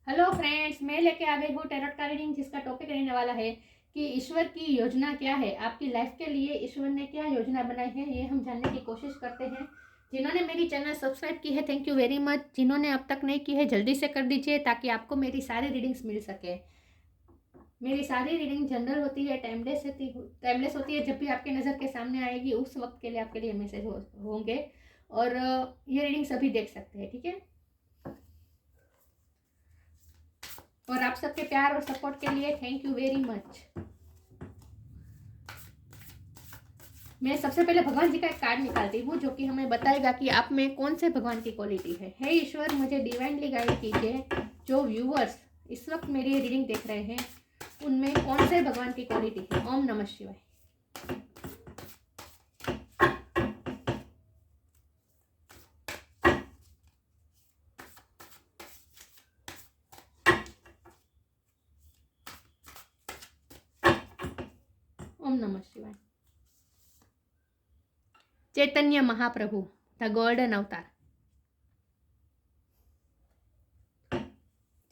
Hello friends, मैं लेके आ गई हूँ टैरोट का रीडिंग, जिसका टॉपिक रहने वाला है कि ईश्वर की योजना क्या है आपकी लाइफ के लिए। ईश्वर ने क्या योजना बनाई है, ये हम जानने की कोशिश करते हैं। जिन्होंने मेरी चैनल सब्सक्राइब की है, थैंक यू वेरी मच। जिन्होंने अब तक नहीं की है, जल्दी से कर दीजिए ताकि आपको मेरी सारी रीडिंग्स मिल सके। मेरी सारी रीडिंग जनरल होती है, टाइमलेस होती है। जब भी आपके नज़र के सामने आएगी उस वक्त के लिए आपके लिए मैसेज होंगे, और ये रीडिंग सभी देख सकते हैं, ठीक है। और आप सबके प्यार और सपोर्ट के लिए थैंक यू वेरी मच। मैं सबसे पहले भगवान जी का एक कार्ड निकालती हूँ, जो कि हमें बताएगा कि आप में कौन से भगवान की क्वालिटी है। हे ईश्वर, मुझे डिवाइनली गाइड कीजिए। जो व्यूअर्स इस वक्त मेरी रीडिंग देख रहे हैं, उनमें कौन से भगवान की क्वालिटी है। ओम नमः शिवाय। ओम नमः शिवाय। चैतन्य महाप्रभु, द गोल्डन अवतार।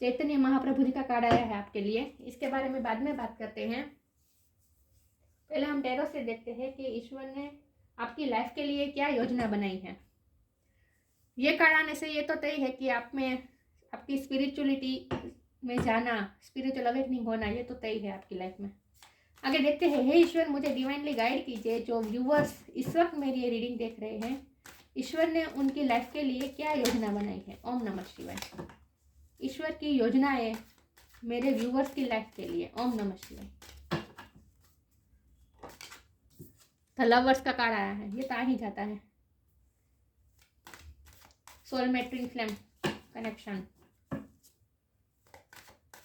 चैतन्य महाप्रभु जी का कार्ड आया है आपके लिए। इसके बारे में बाद में बात करते हैं। पहले हम टैरो से देखते हैं कि ईश्वर ने आपकी लाइफ के लिए क्या योजना बनाई है। ये कार्ड आने से ये तो तय है कि आप में आपकी स्पिरिचुअलिटी में जाना, स्पिरिचुअल अवेकनिंग होना, ये तो तय है आपकी लाइफ में। आगे देखते हैं। हे ईश्वर, मुझे डिवाइनली गाइड कीजिए। जो व्यूवर्स इस वक्त मेरी ये रीडिंग देख रहे हैं, ईश्वर ने उनकी लाइफ के लिए क्या योजना बनाई है। ओम नमः शिवाय। ईश्वर की योजनाएं मेरे व्यूवर्स की लाइफ के लिए। ओम नमः शिवाय। द लवर्स का कार्ड आया है, ये तो आ ही जाता है। Soulmate, twin flame connection.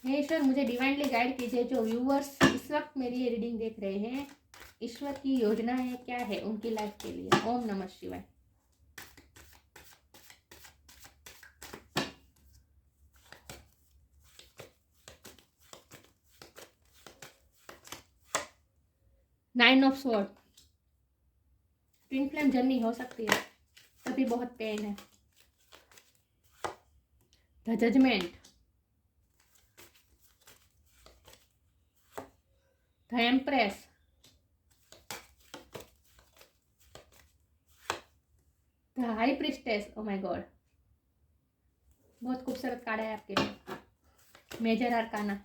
हे ईश्वर, मुझे डिवाइनली गाइड कीजिए। जो व्यूवर्स इस वक्त मेरी ये रीडिंग देख रहे हैं, ईश्वर की योजनाएं क्या है उनकी लाइफ के लिए। ओम नमः शिवाय। Nine of sword. Twin flame journey हो सकती है, तभी बहुत पेन है। The judgement, the empress, the high priestess. Oh my god, बहुत खूबसूरत कार्ड है आपके लिए। Major arcana,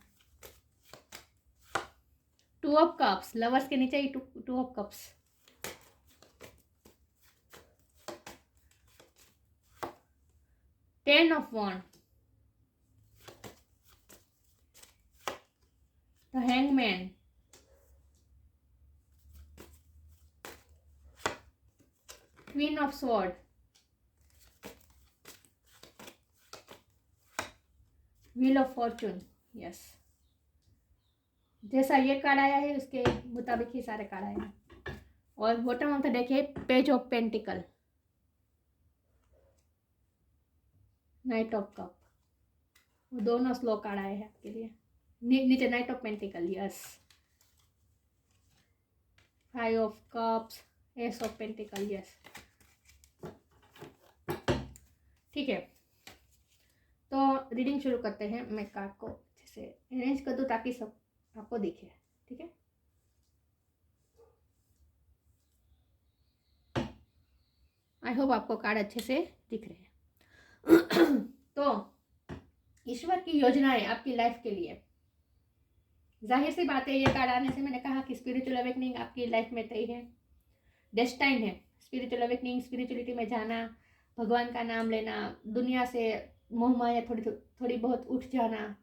two of cups. Lovers के नीचे ही two of cups. Ten of wand, the hangman, queen of sword, wheel of fortune. Yes, जैसा ये कार्ड आया है उसके मुताबिक ही सारे कार्ड आए हैं। और बॉटम ऑफ द डेक है page of pentacle, night of cup. वो दोनों स्लो कार्ड आए हैं आपके लिए। नीचे night of pentacle. Yes, five of cups, S of pentacle. Yes, ठीक है। तो रीडिंग शुरू करते हैं। मैं कार्ड को अच्छे से अरेंज कर दूँ ताकि सब आपको दिखे, ठीक है। आई होप आपको कार्ड अच्छे से दिख रहे हैं। तो ईश्वर की योजनाएं आपकी लाइफ के लिए, जाहिर सी बात है, ये कार्ड आने से मैंने कहा कि स्पिरिचुअल अवेकनिंग आपकी लाइफ में तय है, डेस्टाइन है। स्पिरिचुअल अवेकनिंग, स्पिरिचुअलिटी में जाना, भगवान का नाम लेना, दुनिया से मोह माया थोड़ी बहुत उठ जाना,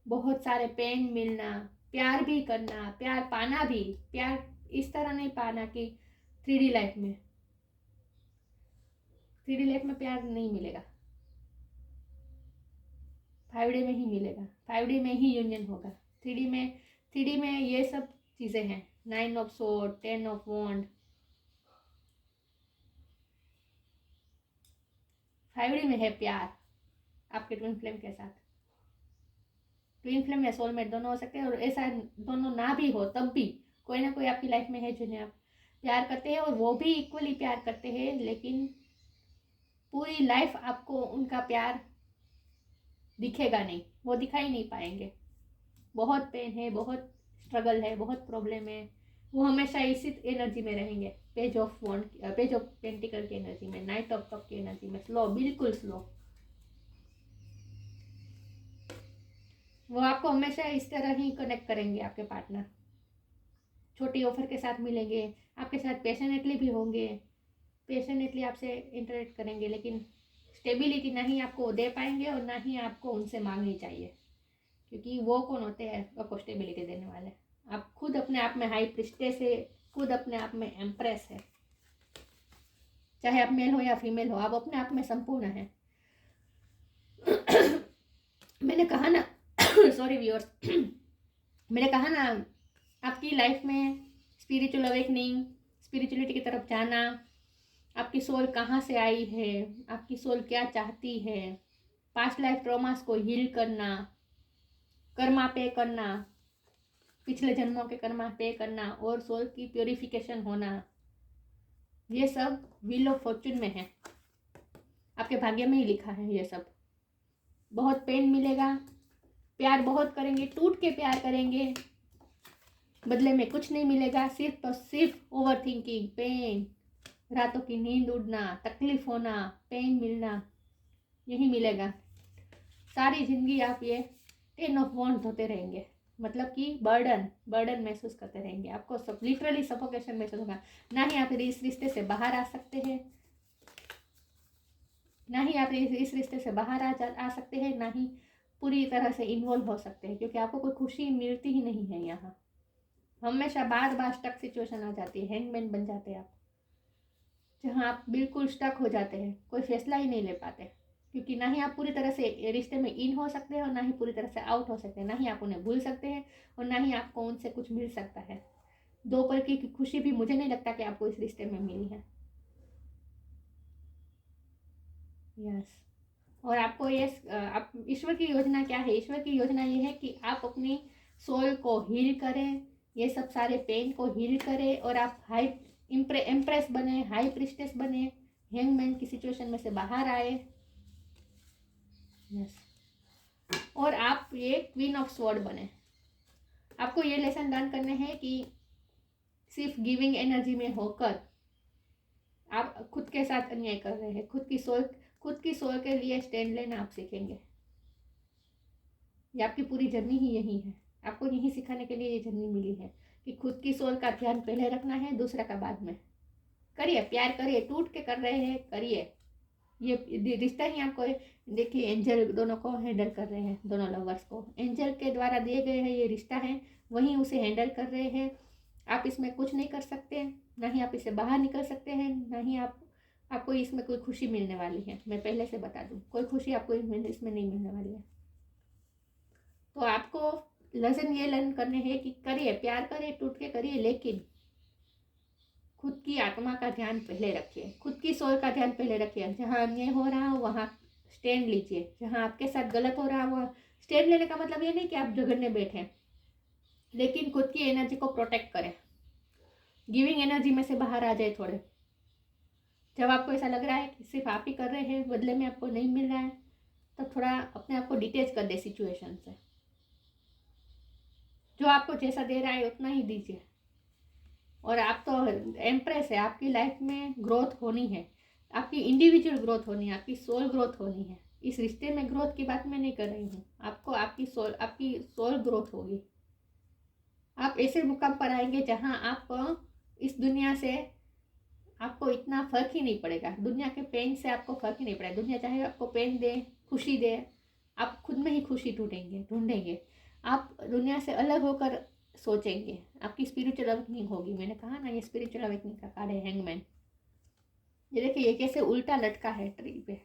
बहुत सारे पेन मिलना, प्यार भी करना, प्यार पाना भी। प्यार इस तरह नहीं पाना कि 3D लाइफ में, 3D लाइफ में प्यार नहीं मिलेगा, 5D में ही मिलेगा, 5D में ही यूनियन होगा। 3D में ये सब चीज़ें हैं। 9 of sword, 10 of wand, 5D में है प्यार आपके ट्विन फ्लेम के साथ। ट्विन फ्लेम या सोलमेट दोनों हो सकते हैं, और ऐसा दोनों ना भी हो तब भी कोई ना कोई आपकी लाइफ में है जिन्हें आप प्यार करते हैं, और वो भी इक्वली प्यार करते हैं। लेकिन पूरी लाइफ आपको उनका प्यार दिखेगा नहीं, वो दिखाई नहीं पाएंगे। बहुत पेन है, बहुत स्ट्रगल है, बहुत प्रॉब्लम है, वो हमेशा इसी एनर्जी में रहेंगे। Page of wand, page of pentacle की एनर्जी में, नाइट ऑफ कप की एनर्जी में, स्लो, बिल्कुल स्लो। वो आपको हमेशा इस तरह ही कनेक्ट करेंगे, आपके पार्टनर छोटी ऑफर के साथ मिलेंगे, आपके साथ पैशनेटली भी होंगे, पैशनेटली आपसे इंटरेक्ट करेंगे, लेकिन स्टेबिलिटी ना ही आपको दे पाएंगे और ना ही आपको उनसे मांगनी चाहिए, क्योंकि वो कौन होते हैं आपको स्टेबिलिटी देने वाले? आप खुद अपने आप में हाई प्रिस्टेस है, खुद अपने आप में एम्प्रेस है। चाहे आप मेल हो या फीमेल हो, आप अपने आप में संपूर्ण है। मैंने कहा ना सॉरी व्यूअर्स, मैंने कहा ना, आपकी लाइफ में स्पिरिचुअल अवेकनिंग, स्पिरिचुअलिटी की तरफ जाना, आपकी सोल कहाँ से आई है, आपकी सोल क्या चाहती है, पास्ट लाइफ ट्रॉमास को हील करना, कर्मा पे करना, पिछले जन्मों के कर्मा पे करना और सोल की प्योरिफिकेशन होना, ये सब व्हील ऑफ फॉर्चून में है, आपके भाग्य में ही लिखा है ये सब। बहुत पेन मिलेगा, प्यार बहुत करेंगे, टूट के प्यार करेंगे, बदले में कुछ नहीं मिलेगा, सिर्फ तो सिर्फ ओवर थिंकिंग, पेन, रातों की नींद उड़ना, तकलीफ होना, पेन मिलना, यही मिलेगा। सारी जिंदगी आप ये 10 ऑफ वॉन्ड्स होते रहेंगे, मतलब कि बर्डन महसूस करते रहेंगे, आपको सब लिटरली सफोकेशन महसूस होगा। ना ही आप इस रिश्ते से बाहर आ सकते हैं, ना ही आप इस रिश्ते से बाहर आ सकते हैं, ना ही पूरी तरह से इन्वॉल्व हो सकते हैं, क्योंकि आपको कोई खुशी मिलती ही नहीं है। यहाँ हमेशा बार बार स्टक सिचुएशन आ जाती है, हैंगमैन बन जाते हैं आप, जहाँ आप बिल्कुल स्टक हो जाते हैं, कोई फैसला ही नहीं ले पाते, क्योंकि ना ही आप पूरी तरह से रिश्ते में इन हो सकते हैं और ना ही पूरी तरह से आउट हो सकते हैं, ना ही आप उन्हें भूल सकते हैं और ना ही आपको उनसे कुछ मिल सकता है। दो पल की खुशी भी मुझे नहीं लगता कि आपको इस रिश्ते में मिली है। यस। और आपको ये आप ईश्वर की योजना क्या है? ईश्वर की योजना ये है कि आप अपनी सोल को हील करें, ये सब सारे पेन को हील करें और आप हाई इम्प्रेस बने, हाई प्रिस्टेस बने, हैंगमैन की सिचुएशन में से बाहर आए। यस। और आप ये क्वीन ऑफ स्वॉर्ड बने। आपको ये लेसन लर्न करने हैं कि सिर्फ गिविंग एनर्जी में होकर आप खुद के साथ अन्याय कर रहे हैं, खुद की सोल के लिए स्टैंड लेना आप सीखेंगे। ये आपकी पूरी जर्नी ही यही है, आपको यही सिखाने के लिए ये जर्नी मिली है कि खुद की सोल का ध्यान पहले रखना है, दूसरा का बाद में। करिए, प्यार करिए, टूट के कर रहे हैं करिए, ये रिश्ता ही आपको, देखिए एंजल दोनों को हैंडल कर रहे हैं, दोनों लवर्स को एंजल के द्वारा दिए गए हैं, ये रिश्ता है, वहीं उसे हैंडल कर रहे हैं। आप इसमें कुछ नहीं कर सकते, ना ही आप इससे बाहर निकल सकते हैं, ना ही आपको इसमें कोई खुशी मिलने वाली है। मैं पहले से बता दूं, कोई खुशी आपको इसमें नहीं मिलने वाली है। तो आपको लेसन ये लर्न करने हैं कि करिए, प्यार करिए, टूट के करिए, लेकिन खुद की आत्मा का ध्यान पहले रखिए, खुद की सोल का ध्यान पहले रखिए। जहाँ अन्याय हो रहा हो वहाँ स्टैंड लीजिए, जहाँ आपके साथ गलत हो रहा हो वहाँ स्टैंड लेने का मतलब ये नहीं कि आप झगड़ने बैठे, लेकिन खुद की एनर्जी को प्रोटेक्ट करें, गिविंग एनर्जी में से बाहर आ जाए थोड़े। जब आपको ऐसा लग रहा है कि सिर्फ आप ही कर रहे हैं, बदले में आपको नहीं मिल रहा है, तो थोड़ा अपने आप को डिटेच कर दे सिचुएशन से। जो आपको जैसा दे रहा है उतना ही दीजिए। और आप तो एम्प्रेस है, आपकी लाइफ में ग्रोथ होनी है, आपकी इंडिविजुअल ग्रोथ होनी है, आपकी सोल ग्रोथ होनी है। इस रिश्ते में ग्रोथ की बात मैं नहीं कर रही हूँ, आपको आपकी सोल ग्रोथ होगी। आप ऐसे मुकाम पर आएंगे जहाँ आप इस दुनिया से आपको इतना फर्क ही नहीं पड़ेगा, दुनिया के पेन से आपको फर्क ही नहीं पड़ेगा। दुनिया चाहे आपको पेन दे, खुशी दे, आप खुद में ही खुशी ढूंढेंगे। आप दुनिया से अलग होकर सोचेंगे, आपकी स्पिरिचुअल अवेकनिंग होगी। मैंने कहा ना, ये स्पिरिचुअल अवेकनिंग का कार्ड है हैंगमैन। ये देखिए, ये कैसे उल्टा लटका है ट्री पे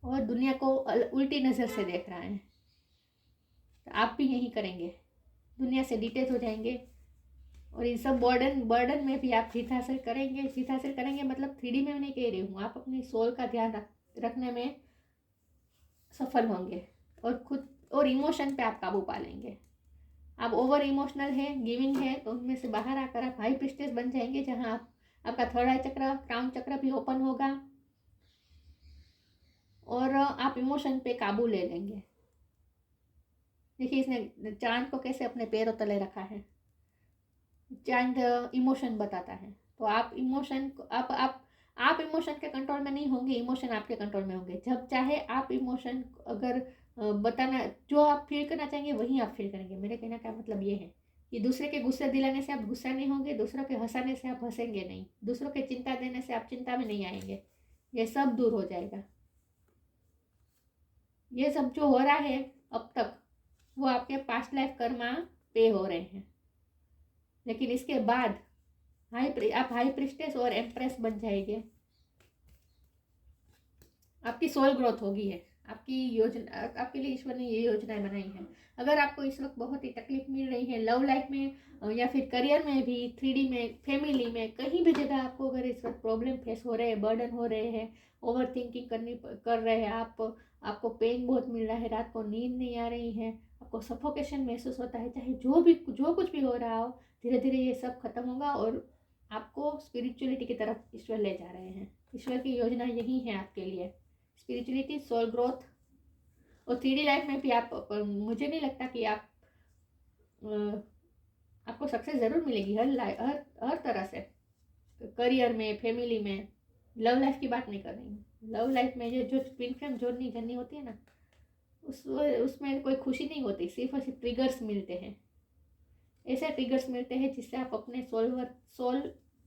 और दुनिया को उल्टी नज़र से देख रहा है। तो आप भी यही करेंगे, दुनिया से डिटेच हो जाएंगे और इन सब बर्डन में भी आप जीत हासिल करेंगे। मतलब 3D में नहीं कह रही हूँ, आप अपनी सोल का ध्यान रखने में सफल होंगे और खुद और इमोशन पे आप काबू पा लेंगे। आप ओवर इमोशनल है, गिविंग है, तो उनमें से बाहर आकर आप हाई प्रिस्टेस बन जाएंगे, जहाँ आपका थर्ड आई चक्र, क्राउन चक्र भी ओपन होगा और आप इमोशन पे काबू ले लेंगे। देखिए इसने चांद को कैसे अपने पैरों तले रखा है। चांद इमोशन बताता है, तो आप इमोशन आप इमोशन के कंट्रोल में नहीं होंगे, इमोशन आपके कंट्रोल में होंगे। जब चाहे आप इमोशन अगर बताना, जो आप फील करना चाहेंगे वही आप फील करेंगे। मेरे कहने का मतलब ये है कि दूसरे के गुस्से दिलाने से आप गुस्सा नहीं होंगे, दूसरों के हंसाने से आप हंसेंगे नहीं, दूसरों के चिंता देने से आप चिंता में नहीं आएंगे। ये सब दूर हो जाएगा। ये सब जो हो रहा है अब तक वो आपके पास्ट लाइफ कर्मा पे हो रहे हैं, लेकिन इसके बाद आप हाई प्रिस्टेस और एम्प्रेस बन जाएंगे। आपकी सोल ग्रोथ होगी है। आपकी योजना, आपके लिए ईश्वर ने ये योजनाएं बनाई हैं। अगर आपको इस वक्त बहुत ही तकलीफ मिल रही है लव लाइफ में या फिर करियर में भी, 3D में, फैमिली में, कहीं भी जगह आपको अगर इस वक्त प्रॉब्लम फेस हो रहे हैं, बर्डन हो रहे हैं, ओवर थिंकिंग कर रहे हैं, आपको पेन बहुत मिल रहा है, रात को नींद नहीं आ रही है, आपको सफोकेशन महसूस होता है, चाहे जो कुछ भी हो रहा हो, धीरे धीरे ये सब खत्म होगा और आपको स्पिरिचुअलिटी की तरफ ईश्वर ले जा रहे हैं। ईश्वर की योजना यही है आपके लिए, स्पिरिचुअलिटी, सोल ग्रोथ। और 3D लाइफ में भी आप, मुझे नहीं लगता कि आपको सक्सेस ज़रूर मिलेगी हर तरह से, करियर में, फैमिली में। लव लाइफ की बात नहीं कर रही हूँ। लव लाइफ में जो ट्विन फ्लेम जर्नी होती है ना, उसमें कोई खुशी नहीं होती, सिर्फ और सिर्फ ट्रिगर्स मिलते हैं। ऐसे ट्रिगर्स मिलते हैं जिससे आप अपने सोल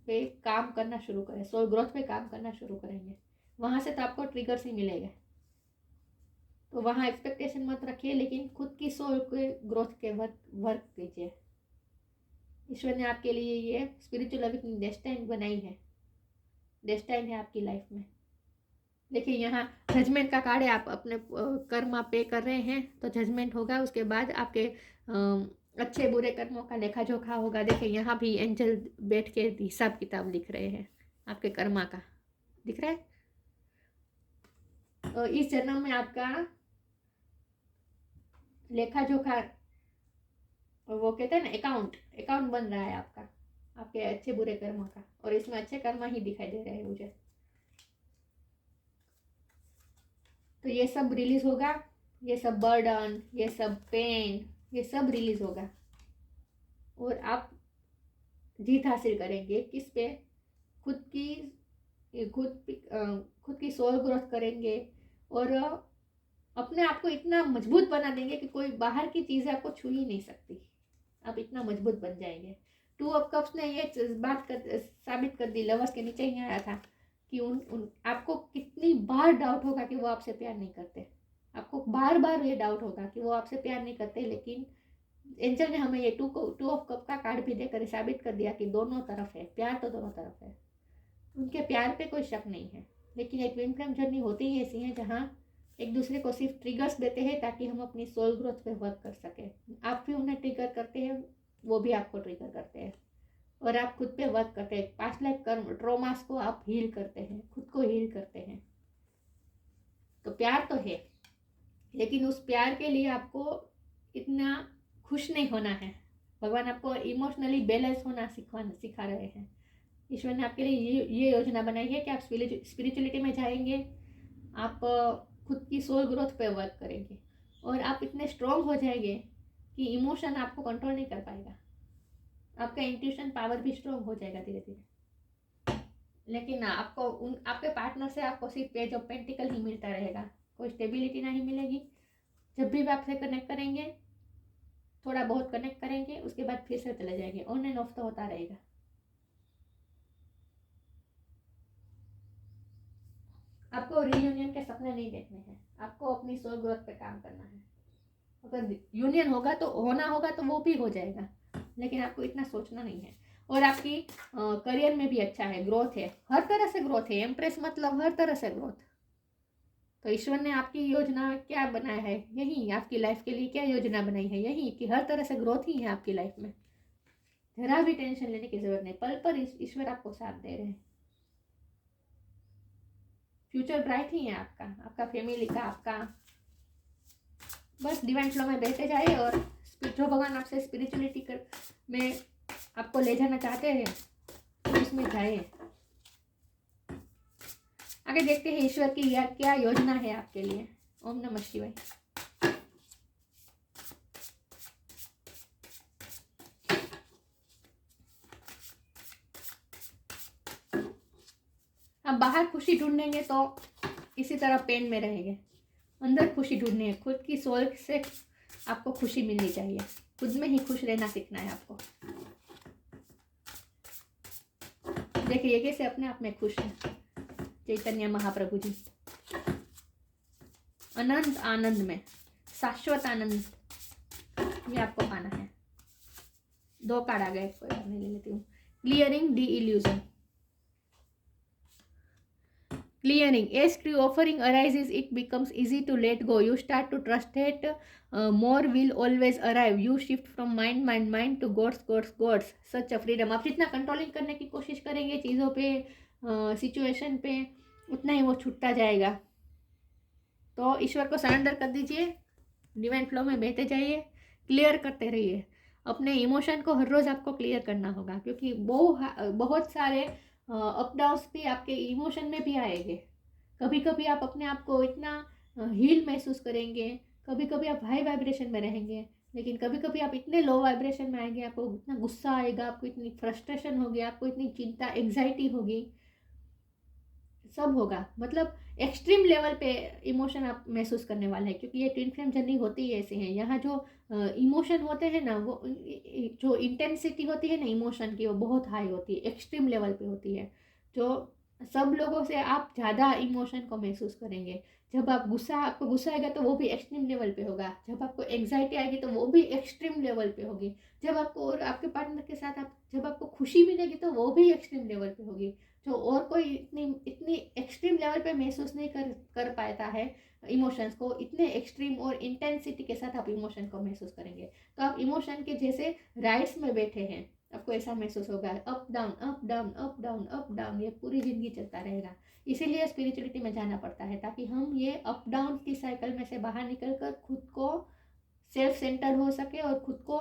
पे काम करना शुरू करें, सोल ग्रोथ पे काम करना शुरू करेंगे। वहाँ से तो आपको ट्रिगर्स ही मिलेगा। तो वहाँ एक्सपेक्टेशन मत रखिए, लेकिन खुद की सोल के ग्रोथ के वर्क कीजिए। ईश्वर ने आपके लिए ये स्पिरिचुअल अवेकनिंग डेस्टाइन बनाई है, डेस्टाइन है आपकी लाइफ में। देखिए यहाँ जजमेंट का कार्ड है, आप अपने कर्म आप पे कर रहे हैं तो जजमेंट होगा, उसके बाद आपके अच्छे बुरे कर्मों का लेखा जोखा होगा। देखिए यहाँ भी एंजल बैठ के हिसाब किताब लिख रहे हैं, आपके कर्मा का दिख रहा है। तो इस जन्म में आपका लेखा जोखा, वो कहते हैं ना, अकाउंट बन रहा है आपका, आपके अच्छे बुरे कर्मों का, और इसमें अच्छे कर्म ही दिखाई दे रहे हैं मुझे। तो ये सब रिलीज होगा, ये सब बर्डन, ये सब पेन, ये सब रिलीज होगा और आप जीत हासिल करेंगे। किस पे? खुद की सोल ग्रोथ करेंगे और अपने आप को इतना मजबूत बना देंगे कि कोई बाहर की चीज़ें आपको छू ही नहीं सकती। आप इतना मजबूत बन जाएंगे। 2 ऑफ कप्स ने ये बात साबित कर दी, लवर्स के नीचे ही आया था कि आपको कितनी बार डाउट होगा कि वो आपसे प्यार नहीं करते, आपको बार बार ये डाउट होगा कि वो आपसे प्यार नहीं करते, लेकिन एंजल ने हमें ये 2 ऑफ कप का कार्ड भी देकर साबित कर दिया कि दोनों तरफ है, प्यार तो दोनों तरफ है, उनके प्यार पे कोई शक नहीं है। लेकिन एक ट्विन फ्लेम जर्नी होती ही ऐसी है जहाँ एक दूसरे को सिर्फ ट्रिगर्स देते हैं ताकि हम अपनी सोल ग्रोथ पे वर्क कर सकें। आप भी उन्हें ट्रिगर करते हैं, वो भी आपको ट्रिगर करते हैं, और आप खुद पे वर्क करते हैं। पास्ट लाइफ कर्म ट्रॉमास को आप हील करते हैं, खुद को हील करते हैं। तो प्यार तो है, लेकिन उस प्यार के लिए आपको इतना खुश नहीं होना है। भगवान आपको इमोशनली बैलेंस होना सिखा रहे हैं। ईश्वर ने आपके लिए ये योजना बनाई है कि आप स्पिरिचुअलिटी में जाएंगे, आप खुद की सोल ग्रोथ पे वर्क करेंगे और आप इतने स्ट्रॉन्ग हो जाएंगे कि इमोशन आपको कंट्रोल नहीं कर पाएगा। आपका इंट्यूशन पावर भी स्ट्रॉन्ग हो जाएगा धीरे धीरे। लेकिन आपको आपके पार्टनर से आपको सिर्फ पेज ऑफ पेंटिकल ही मिलता रहेगा, कोई स्टेबिलिटी नहीं मिलेगी। जब भी आपसे कनेक्ट करेंगे, थोड़ा बहुत कनेक्ट करेंगे, उसके बाद फिर से चले जाएंगे, ऑन एंड ऑफ तो होता रहेगा। आपको रीयूनियन के सपने नहीं देखने हैं, आपको अपनी सोल ग्रोथ पे काम करना है। अगर यूनियन होगा तो होना होगा तो वो भी हो जाएगा, लेकिन आपको इतना सोचना नहीं है। और आपकी करियर में भी अच्छा है, ग्रोथ है, हर तरह से ग्रोथ है। एम्प्रेस मतलब हर तरह से ग्रोथ। तो ईश्वर ने आपकी योजना क्या बनाया है, यही आपकी लाइफ के लिए क्या योजना बनाई है, यही कि हर तरह से ग्रोथ ही है आपकी लाइफ में। जरा भी टेंशन लेने की जरूरत नहीं, पल पर ईश्वर आपको साथ दे रहे हैं। फ्यूचर ब्राइट ही है आपका फैमिली का, आपका। बस डिवाइन फ्लो में बहते जाए और जो भगवान आपसे स्पिरिचुअलिटी में आपको ले जाना चाहते हैं तो उसमें जाए। आगे देखते हैं ईश्वर की क्या योजना है आपके लिए। ओम नमः शिवाय। आप बाहर खुशी ढूंढेंगे तो इसी तरह पेन में रहेंगे। अंदर खुशी ढूंढनी है, खुद की सोल से आपको खुशी मिलनी चाहिए, खुद में ही खुश रहना सीखना है आपको। देखिए ये कैसे अपने आप में खुश है चैतन्य महाप्रभु जी। अनंत आनंद में, शाश्वत आनंद, ये आपको पाना है। 2 कार्ड आ गए, कोई बात नहीं, ले लेती हूँ। Clearing D illusion. Clearing. As true offering arises, it becomes easy to let go. You start to trust that more will always arrive. You shift from mind to gods. Such a freedom. आप जितना controlling करने की कोशिश करेंगे चीज़ों पे, situation पे, उतना ही वो छूटता जाएगा। तो ईश्वर को सरेंडर कर दीजिए, डिवाइन फ्लो में बहते जाइए, क्लियर करते रहिए। अपने इमोशन को हर रोज़ आपको क्लियर करना होगा, क्योंकि बहुत सारे अप डाउन्स भी आपके इमोशन में भी आएंगे। कभी कभी आप अपने आप को इतना हील महसूस करेंगे, कभी कभी आप हाई वाइब्रेशन में रहेंगे, लेकिन कभी कभी आप इतने लो वाइब्रेशन में आएंगे, आपको इतना गुस्सा आएगा, आपको इतनी फ्रस्ट्रेशन होगी, आपको इतनी चिंता, एग्जाइटी होगी, सब होगा। मतलब एक्सट्रीम लेवल पे इमोशन आप महसूस करने वाले हैं, क्योंकि ये ट्विन फ्लेम जर्नी होती है ऐसे हैं। यहाँ जो इमोशन होते हैं ना, वो जो इंटेंसिटी होती है ना इमोशन की, वो बहुत हाई होती है, एक्सट्रीम लेवल पे होती है। जो सब लोगों से आप ज़्यादा इमोशन को महसूस करेंगे। जब आप आपको गुस्सा आएगा तो वो भी एक्सट्रीम लेवल पे होगा। जब आपको एंग्जाइटी आएगी तो वो भी एक्सट्रीम लेवल पे होगी। जब आपको और आपके पार्टनर के साथ जब आपको खुशी मिलेगी तो वो भी एक्सट्रीम लेवल पे होगी। जो और कोई इतनी एक्सट्रीम लेवल पे महसूस नहीं कर पाता है इमोशंस को, इतने एक्सट्रीम और इंटेंसिटी के साथ आप इमोशन को महसूस करेंगे। तो आप इमोशन के जैसे राइड्स में बैठे हैं, आपको ऐसा महसूस होगा। Up down up down up down up down, ये पूरी ज़िंदगी चलता रहेगा। इसीलिए स्पिरिचुअलिटी में जाना पड़ता है, ताकि हम ये अप डाउन की साइकिल में से बाहर निकल कर खुद को सेल्फ सेंटर हो सके और खुद को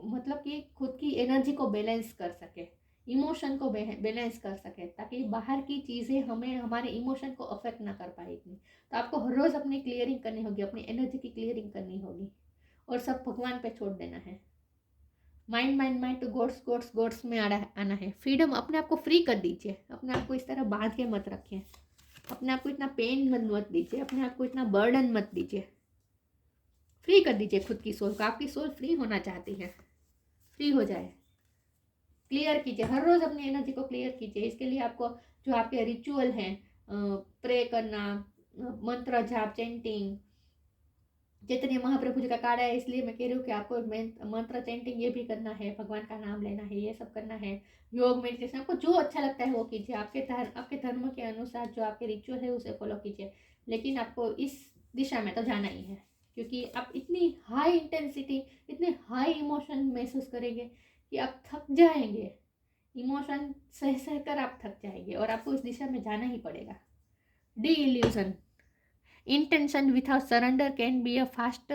मतलब कि खुद की एनर्जी को बैलेंस कर सके, इमोशन को बैलेंस कर सके, ताकि बाहर की चीज़ें हमें हमारे इमोशन को अफेक्ट ना कर पाएगी। तो आपको हर रोज़ अपनी क्लियरिंग करनी होगी, अपनी एनर्जी की क्लियरिंग करनी होगी, और सब भगवान पे छोड़ देना है। माइंड टू गोड्स में आना है। फ्रीडम, अपने आप को फ्री कर दीजिए। अपने आप को इस तरह बांध के मत रखिए, अपने आप को इतना पेन मत दीजिए, अपने आप को इतना बर्डन मत दीजिए। फ्री कर दीजिए खुद की सोल को। आपकी सोल फ्री होना चाहती है, फ्री हो जाए। क्लियर कीजिए, हर रोज़ अपनी एनर्जी को क्लियर कीजिए। इसके लिए आपको जो आपके रिचुअल हैं, प्रे करना, मंत्र जाप, चैंटिंग, चैतन्य महाप्रभु जी का कार्ड है, इसलिए मैं कह रही हूँ कि आपको मंत्र चैंटिंग ये भी करना है, भगवान का नाम लेना है, ये सब करना है। योग मेडिटेशन, आपको जो अच्छा लगता है वो कीजिए। आपके धर्म के अनुसार जो आपके रिचुअल है उसे फॉलो कीजिए। लेकिन आपको इस दिशा में तो जाना ही है, क्योंकि आप इतनी हाई इंटेंसिटी, इतने हाई इमोशन महसूस करेंगे कि आप थक जाएंगे। इमोशन सह कर आप थक जाएंगे, और आपको इस दिशा में जाना ही पड़ेगा। The illusion. Intention without surrender can be a fast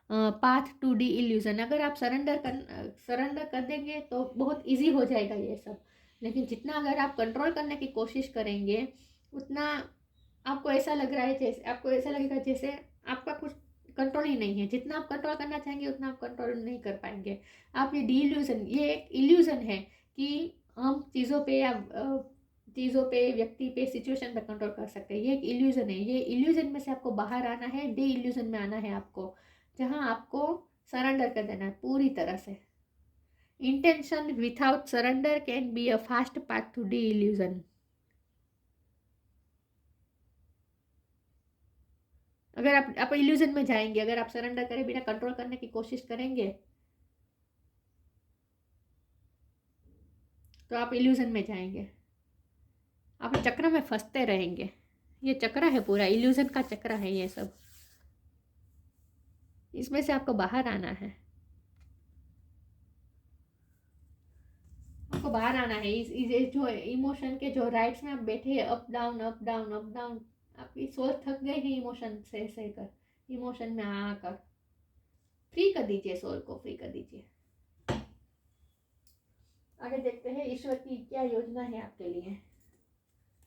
path to the illusion. अगर आप सरेंडर कर देंगे तो बहुत इजी हो जाएगा ये सब, लेकिन जितना अगर आप कंट्रोल करने की कोशिश करेंगे, उतना आपको ऐसा लगेगा जैसे आपका कुछ कंट्रोल ही नहीं है। जितना आप कंट्रोल करना चाहेंगे उतना आप कंट्रोल नहीं कर पाएंगे। आप ये डी इल्यूजन, ये एक इल्यूजन है कि हम चीज़ों पे, व्यक्ति पे, सिचुएशन पे कंट्रोल कर सकते हैं। ये एक इल्यूजन है। ये इल्यूजन में से आपको बाहर आना है, डी इल्यूजन में आना है आपको, जहां आपको सरेंडर कर देना है पूरी तरह से। Intention without surrender can be a fast path to the illusion. अगर आप इल्यूजन में जाएंगे, अगर आप सरेंडर करे बिना कंट्रोल करने की कोशिश करेंगे, तो आप इल्यूजन में जाएंगे, आप चक्र में फंसते रहेंगे। ये चक्र है, पूरा इल्यूजन का चक्र है ये सब। इसमें से आपको बाहर आना है, आपको बाहर आना है। इस जो इमोशन के जो राइड्स में आप बैठे हैं, up down up down up down, आपकी सोच थक गई है इमोशन से सहकर, इमोशन में आकर फ्री कर दीजिए, सोल को फ्री कर दीजिए। आगे देखते हैं ईश्वर की क्या योजना है आपके लिए।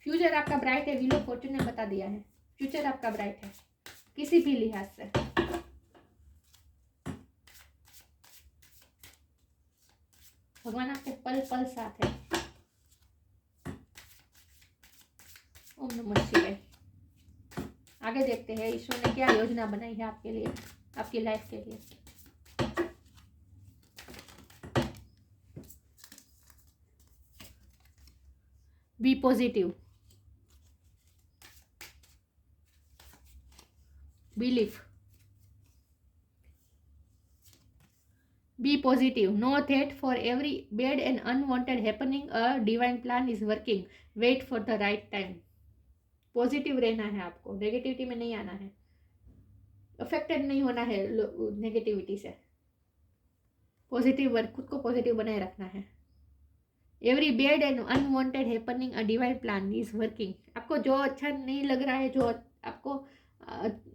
फ्यूचर आपका ब्राइट है, व्हील ऑफ फॉर्च्यून ने बता दिया है। फ्यूचर आपका ब्राइट है किसी भी लिहाज से। भगवान आपके पल पल साथ है। ओम नमः शिवाय। आगे देखते हैं ईश्वर ने क्या योजना बनाई है आपके लिए, आपकी लाइफ के लिए। Be positive, belief, be positive, know that for every bad and unwanted happening a divine plan is working, wait for the right time। Positive रहना है आपको, नेगेटिविटी में नहीं आना है, अफेक्टेड नहीं होना है नेगेटिविटी से। पॉजिटिव वर्क, खुद को पॉजिटिव बनाए रखना है। Every bad and unwanted happening a divine plan is working. आपको जो अच्छा नहीं लग रहा है, जो आपको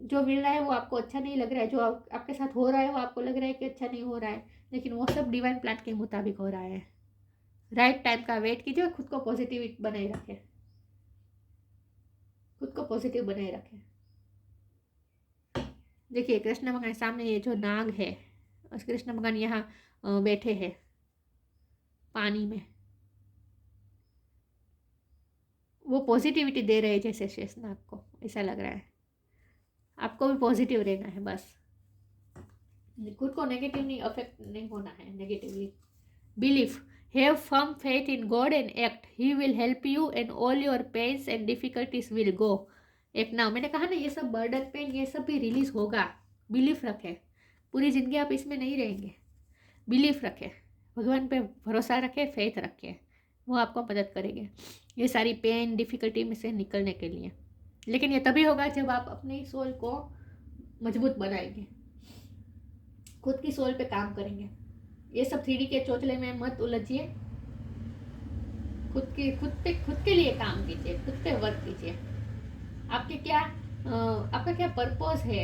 जो मिल रहा है वो आपको अच्छा नहीं लग रहा है, जो आपके साथ हो रहा है वो आपको लग रहा है कि अच्छा नहीं हो रहा है, लेकिन वो सब डिवाइन प्लान के मुताबिक हो रहा है। राइट टाइम का वेट कीजिए, खुद को पॉजिटिव बनाए रखें, खुद को पॉजिटिव बनाए रखें। देखिए कृष्ण भगवान सामने ये जो नाग है, उस कृष्ण भगवान यहाँ बैठे हैं पानी में, वो पॉजिटिविटी दे रहे हैं जैसे शेषनाग को, ऐसा लग रहा है। आपको भी पॉजिटिव रहना है, बस खुद को नेगेटिव नहीं, अफेक्ट नहीं होना है negatively. Belief, have firm faith in God and act, he will help you and all your pains and difficulties will go. एक नाउ, मैंने कहा ना ये सब बर्डन पेन ये सब भी रिलीज होगा। बिलीफ रखें, पूरी जिंदगी आप इसमें नहीं रहेंगे। बिलीफ रखें, भगवान पे भरोसा रखें, फेथ रखें, वो आपको मदद करेंगे ये सारी पेन डिफिकल्टी में से निकलने के लिए। लेकिन ये तभी होगा जब आप अपनी सोल को मजबूत बनाएंगे, खुद की सोल पे काम करेंगे। ये सब 3D के चोचले में मत उलझिए, खुद के लिए काम कीजिए, खुद पे वर्क कीजिए। आपका क्या पर्पस है,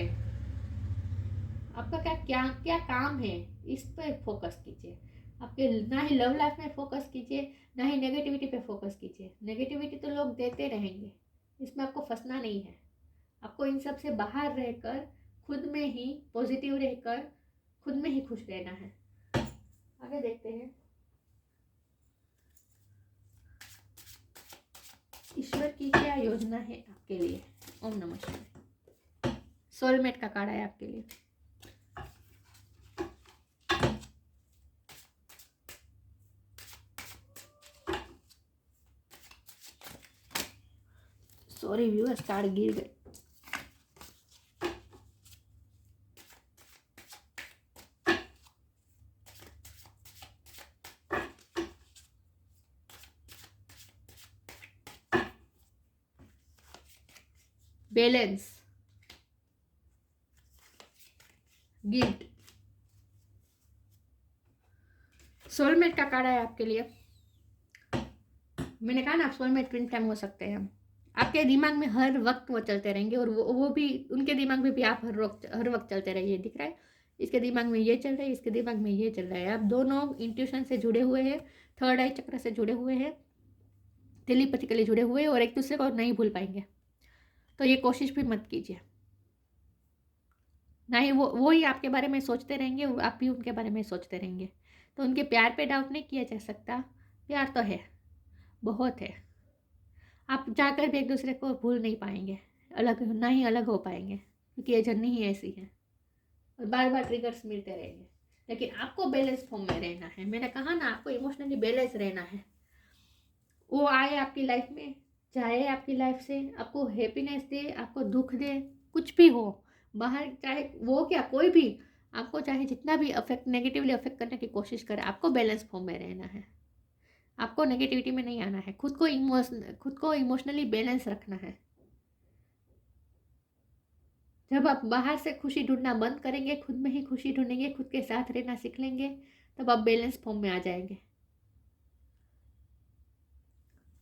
आपका क्या काम है, इस पे फोकस कीजिए। आपके ना ही लव लाइफ में फोकस कीजिए, ना ही नेगेटिविटी पे फोकस कीजिए। नेगेटिविटी तो लोग देते रहेंगे, इसमें आपको फंसना नहीं है। आपको इन सब से बाहर रहकर खुद में ही पॉजिटिव रहकर खुद में ही खुश रहना है। आगे देखते हैं ईश्वर की क्या योजना है आपके लिए। ओम नमः शिवाय। सोलमेट का कार्ड है आपके लिए। सॉरी व्यूअर्स, कार्ड गिर गए। Balance, guilt. सोलमेट का कार्ड है आपके लिए। मैंने कहा ना आप सोलमेट ट्विन फ्लेम हो सकते हैं। आपके दिमाग में हर वक्त वो चलते रहेंगे और वो भी उनके दिमाग में भी आप हर वक्त चलते रहिए। दिख रहा है, इसके दिमाग में ये चल रहा है, इसके दिमाग में ये चल रहा है। आप दोनों इंट्यूशन से जुड़े हुए हैं, थर्ड आई चक्र से जुड़े हुए हैं, टेलीपैथिकली जुड़े हुए हैं और एक दूसरे को नहीं भूल पाएंगे। तो ये कोशिश भी मत कीजिए, ना ही वो ही आपके बारे में सोचते रहेंगे, आप भी उनके बारे में सोचते रहेंगे। तो उनके प्यार पे डाउट नहीं किया जा सकता। प्यार तो है, बहुत है। आप जाकर भी एक दूसरे को भूल नहीं पाएंगे, अलग ना ही अलग हो पाएंगे, क्योंकि ये जर्नी ही ऐसी है और बार बार ट्रिगर्स मिलते रहेंगे। लेकिन आपको बैलेंस फॉर्म में रहना है। मैंने कहा ना आपको इमोशनली बैलेंस रहना है। वो आए आपकी लाइफ में, चाहे आपकी लाइफ से आपको हैप्पीनेस दे, आपको दुख दे, कुछ भी हो बाहर, चाहे वो क्या कोई भी आपको चाहे जितना भी अफेक्ट नेगेटिवली अफेक्ट करने की कोशिश करे, आपको बैलेंस फॉर्म में रहना है। आपको नेगेटिविटी में नहीं आना है। खुद को इमोशनली बैलेंस रखना है। जब आप बाहर से खुशी ढूंढना बंद करेंगे, खुद में ही खुशी ढूंढेंगे, खुद के साथ रहना सीख लेंगे, तब आप बैलेंस फॉर्म में आ जाएंगे।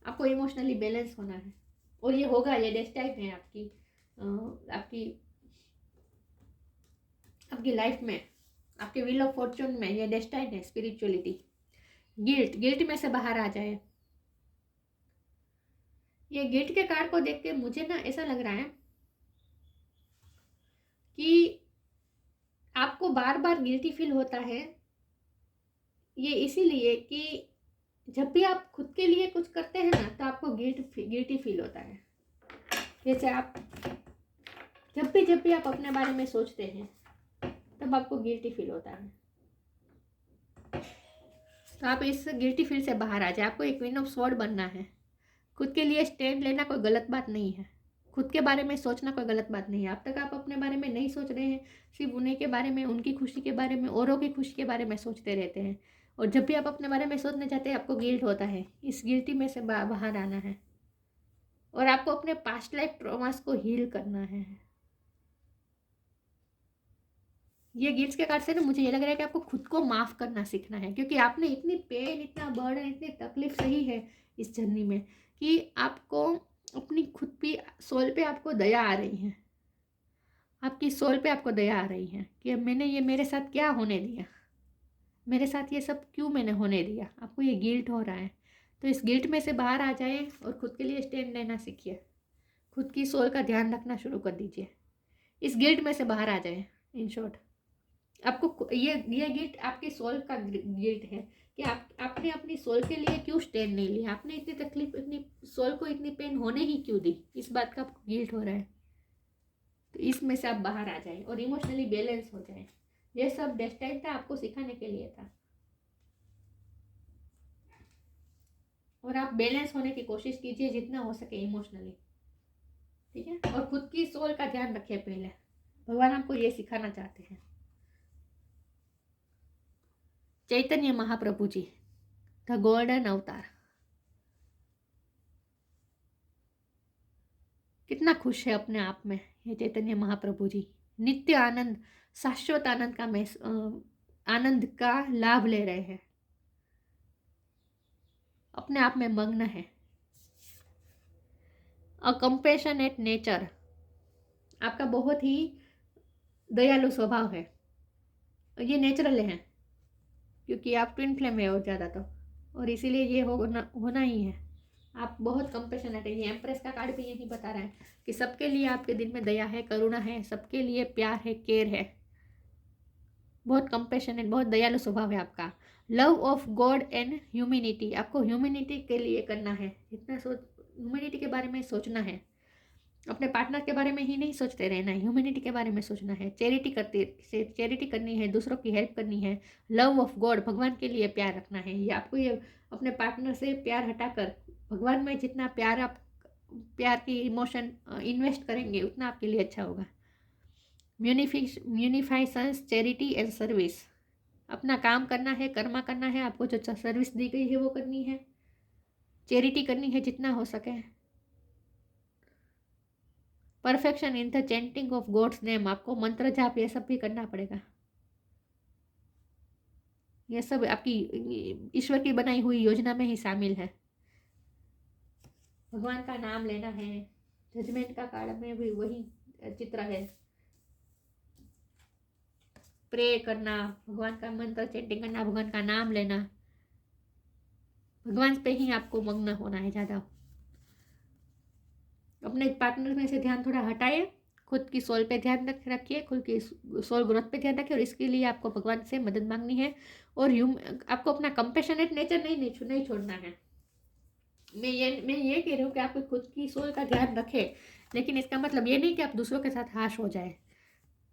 आपको इमोशनली बैलेंस होना है और ये होगा, ये डेस्टाइन है आपकी लाइफ में, आपके व्हील ऑफ फॉर्चून में ये डेस्टाइन है। स्पिरिचुअलिटी, गिल्ट में से बाहर आ जाए। ये गिल्ट के कार्ड को देख के मुझे ना ऐसा लग रहा है कि आपको बार बार गिल्टी फील होता है। ये इसीलिए कि जब भी आप खुद के लिए कुछ करते हैं ना, तो आपको गिल्टी फील होता है। जैसे आप जब भी आप अपने बारे में सोचते हैं तब आपको गिल्टी फील होता है, तो आप इस गिल्टी फील से बाहर आ जाए। आपको एक क्वीन ऑफ स्वॉर्ड बनना है। खुद के लिए स्टैंड लेना कोई गलत बात नहीं है, खुद के बारे में सोचना कोई गलत बात नहीं है। अब तक आप अपने बारे में नहीं सोच रहे हैं, सिर्फ उन्हीं के बारे में, उनकी खुशी के बारे में, औरों की खुशी के बारे में सोचते रहते हैं। और जब भी आप अपने बारे में सोचने जाते हैं आपको गिल्ट होता है। इस गिल्टी में से बाहर आना है और आपको अपने पास्ट लाइफ ट्रॉमास को हील करना है। ये गिल्ट के कारण से ना मुझे ये लग रहा है कि आपको खुद को माफ़ करना सीखना है, क्योंकि आपने इतनी पेन, इतना बर्डन, इतनी तकलीफ सही है इस जर्नी में कि आपको अपनी खुद भी सोल पे आपको दया आ रही है। आपकी सोल पे आपको दया आ रही है कि मैंने ये मेरे साथ क्या होने दिया, मेरे साथ ये सब क्यों मैंने होने दिया। आपको ये गिल्ट हो रहा है, तो इस गिल्ट में से बाहर आ जाए और खुद के लिए स्टैंड लेना सीखिए। खुद की सोल का ध्यान रखना शुरू कर दीजिए। इस गिल्ट में से बाहर आ जाए। इन शॉर्ट, आपको ये गिल्ट आपकी सोल का गिल्ट है कि आपने अपनी सोल के लिए क्यों स्टैंड नहीं लिया, आपने इतनी तकलीफ, इतनी सोल को इतनी पेन होने ही क्यों दी। इस बात का आपको गिल्ट हो रहा है, तो इसमें से आप बाहर आ जाए और इमोशनली बैलेंस हो जाए। ये सब डेस्टाइन था, आपको सिखाने के लिए था, और आप बैलेंस होने की कोशिश कीजिए जितना हो सके इमोशनली, ठीक है। और खुद की सोल का ध्यान रखिए पहले, भगवान आपको ये सिखाना चाहते हैं। चैतन्य महाप्रभु जी, द गोल्डन अवतार, कितना खुश है अपने आप में ये चैतन्य महाप्रभु जी। नित्य आनंद, शाश्वत आनंद का आनंद का लाभ ले रहे हैं, अपने आप में मग्न है। अ कंपैशनेट नेचर, आपका बहुत ही दयालु स्वभाव है, ये नेचुरल है क्योंकि आप ट्विन फ्लेम है और ज़्यादा तो, और इसीलिए ये होना ही है। आप बहुत कंपैशनेट है। ये एम्प्रेस का कार्ड भी यही बता रहा है कि सबके लिए आपके दिल में दया है, करुणा है, सबके लिए प्यार है, केयर है। बहुत कंपैशनेट, बहुत दयालु स्वभाव है आपका। Love of God and humanity, आपको ह्यूमैनिटी के लिए करना है, जितना ह्यूमैनिटी के बारे में सोचना है। अपने पार्टनर के बारे में ही नहीं सोचते रहना है, ह्यूमैनिटी के बारे में सोचना है। चैरिटी करनी है, दूसरों की हेल्प करनी है। लव ऑफ गॉड, भगवान के लिए प्यार रखना है। ये आपको ये अपने पार्टनर से प्यार हटाकर भगवान में जितना प्यार आप प्यार की इमोशन इन्वेस्ट करेंगे उतना आपके लिए अच्छा होगा। म्यूनिफाइसेंस, चैरिटी एंड सर्विस, अपना काम करना है, कर्मा करना है, आपको जो सर्विस दी गई है वो करनी है, चैरिटी करनी है जितना हो सके। Perfection in the chanting of God's name, आपको मंत्र जाप ये सब भी करना पड़ेगा। ये सब आपकी ईश्वर की बनाई हुई योजना में ही शामिल है। भगवान का नाम लेना है, जजमेंट का कार्ड में भी वही चित्र है। प्रे करना, भगवान का मंत्र चैंटिंग करना, भगवान का नाम लेना, भगवान पे ही आपको मग्न होना है ज़्यादा। अपने पार्टनर में से ध्यान थोड़ा हटाए, खुद की सोल पे ध्यान रखिए, खुद की सोल ग्रोथ पे ध्यान रखिए, और इसके लिए आपको भगवान से मदद मांगनी है। और आपको अपना कंपैशनेट नेचर नहीं छोड़ना है। मैं ये कह रही हूँ कि आप खुद की सोल का ध्यान रखें, लेकिन इसका मतलब ये नहीं कि आप दूसरों के साथ हाश हो जाए।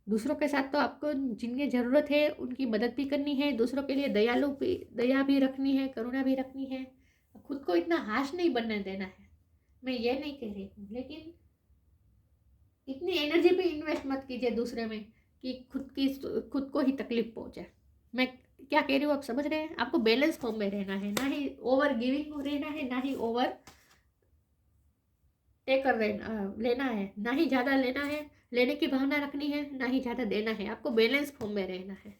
दूसरों के साथ तो आपको जिनकी ज़रूरत है उनकी मदद भी करनी है, दूसरों के लिए दया भी रखनी है, करुणा भी रखनी है। खुद को इतना हाश नहीं बनने देना है, मैं ये नहीं कह रही हूँ, लेकिन इतनी एनर्जी भी इन्वेस्ट मत कीजिए दूसरे में कि खुद को ही तकलीफ पहुंचे। मैं क्या कह रही हूँ आप समझ रहे हैं। आपको बैलेंस फॉर्म में रहना है, ना ही ओवर गिविंग रहना है, ना ही ओवर टेकर लेना है, ना ही ज़्यादा लेना है, लेने की भावना रखनी है, ना ही ज़्यादा देना है। आपको बैलेंस फॉर्म में रहना है,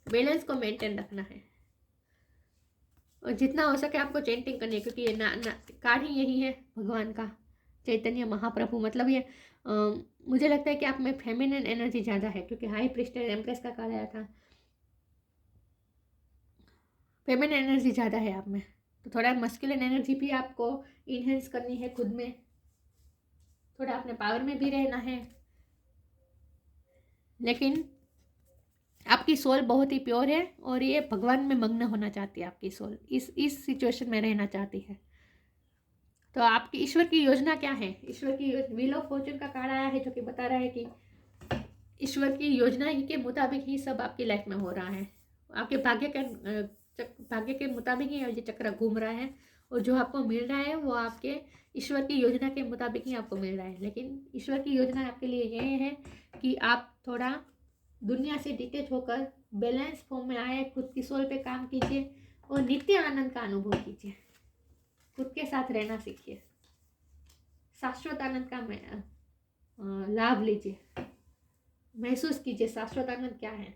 बैलेंस को मेंटेन रखना है, और जितना हो सके आपको चैंटिंग करनी है, क्योंकि ये कार्ड ही यही है भगवान का, चैतन्य महाप्रभु। मतलब ये मुझे लगता है कि आप में फेमिनिन एनर्जी ज़्यादा है, क्योंकि हाई प्रीस्टेस एम्प्रेस का कार्ड आया था। फेमिनिन एनर्जी ज़्यादा है आप में, तो थोड़ा मस्कुलिन एनर्जी भी आपको इनहेंस करनी है खुद में, थोड़ा अपने पावर में भी रहना है। लेकिन आपकी सोल बहुत ही प्योर है और ये भगवान में मग्न होना चाहती है। आपकी सोल इस सिचुएशन में रहना चाहती है, तो आपकी ईश्वर की योजना क्या है? ईश्वर की व्हील ऑफ फॉर्चून का कार्ड आया है जो कि बता रहा है कि ईश्वर की योजना ही के मुताबिक ही सब आपकी लाइफ में हो रहा है। आपके भाग्य के मुताबिक ही ये चक्र घूम रहा है, और जो आपको मिल रहा है वो आपके ईश्वर की योजना के मुताबिक ही आपको मिल रहा है। लेकिन ईश्वर की योजना आपके लिए ये है कि आप थोड़ा दुनिया से डिटेच होकर बैलेंस फॉर्म में आए, खुद की सोल पे काम कीजिए और नित्य आनंद का अनुभव कीजिए। खुद के साथ रहना सीखिए, शाश्वत आनंद का लाभ लीजिए, महसूस कीजिए शाश्वत आनंद क्या है।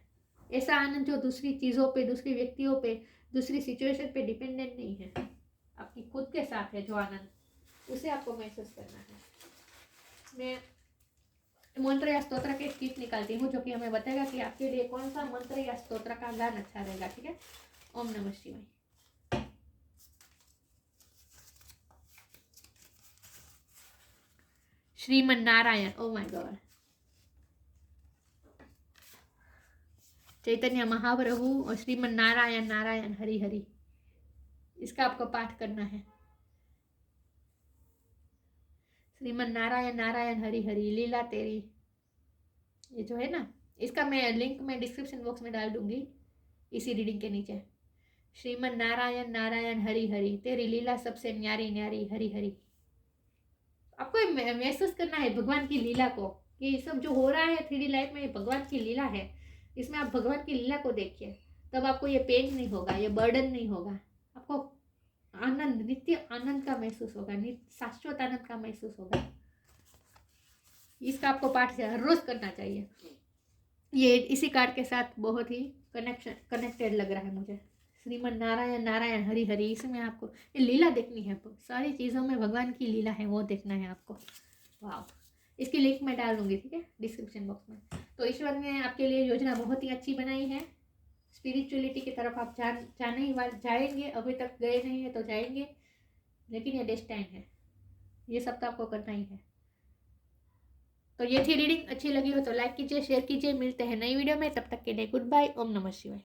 ऐसा आनंद जो दूसरी चीज़ों पे, दूसरी व्यक्तियों पे, दूसरी सिचुएशन पे डिपेंडेंट नहीं है, आपकी खुद के साथ है जो आनंद, उसे आपको महसूस करना है। मैं मंत्र या स्तोत्र के स्किप निकालती हूँ जो कि हमें बताएगा कि आपके लिए कौन सा मंत्र या स्तोत्र का गान अच्छा रहेगा। ठीक है, ओम नमः शिवाय। श्रीमन नारायण, ओ माय गॉड, चैतन्य महाप्रभु और श्रीमन नारायण नारायण हरि हरि, इसका आपको पाठ करना है। श्रीमन नारायण नारायण हरि हरि, लीला तेरी, ये जो है ना, इसका मैं लिंक में डिस्क्रिप्शन बॉक्स में डाल दूंगी इसी रीडिंग के नीचे। श्रीमन नारायण नारायण हरि हरि, तेरी लीला सबसे न्यारी न्यारी हरि हरि। आपको महसूस करना है भगवान की लीला को, कि ये सब जो हो रहा है 3D लाइफ में ये भगवान की लीला है। इसमें आप भगवान की लीला को देखिए, तब आपको ये पेन नहीं होगा, ये बर्डन नहीं होगा, आपको आनंद, नित्य आनंद का महसूस होगा, शाश्वत आनंद का महसूस होगा। इसका आपको पाठ हर रोज करना चाहिए। ये इसी कार्ड के साथ बहुत ही कनेक्टेड लग रहा है मुझे। श्रीमन नारायण नारायण हरि हरि, इसमें आपको ये लीला देखनी है, सारी चीज़ों में भगवान की लीला है वो देखना है आपको। वाह, इसकी लिंक मैं डाल दूंगी, ठीक है, डिस्क्रिप्शन बॉक्स में। तो ईश्वर ने आपके लिए योजना बहुत ही अच्छी बनाई है। स्पिरिचुअलिटी की तरफ आप जाने ही जाएंगे, अभी तक गए नहीं है तो जाएंगे, लेकिन ये डेस्टाइन है, ये सब तो आपको करना ही है। तो ये थी रीडिंग, अच्छी लगी हो तो लाइक कीजिए, शेयर कीजिए। मिलते हैं नई वीडियो में, तब तक के लिए गुड बाय, ओम नमः शिवाय।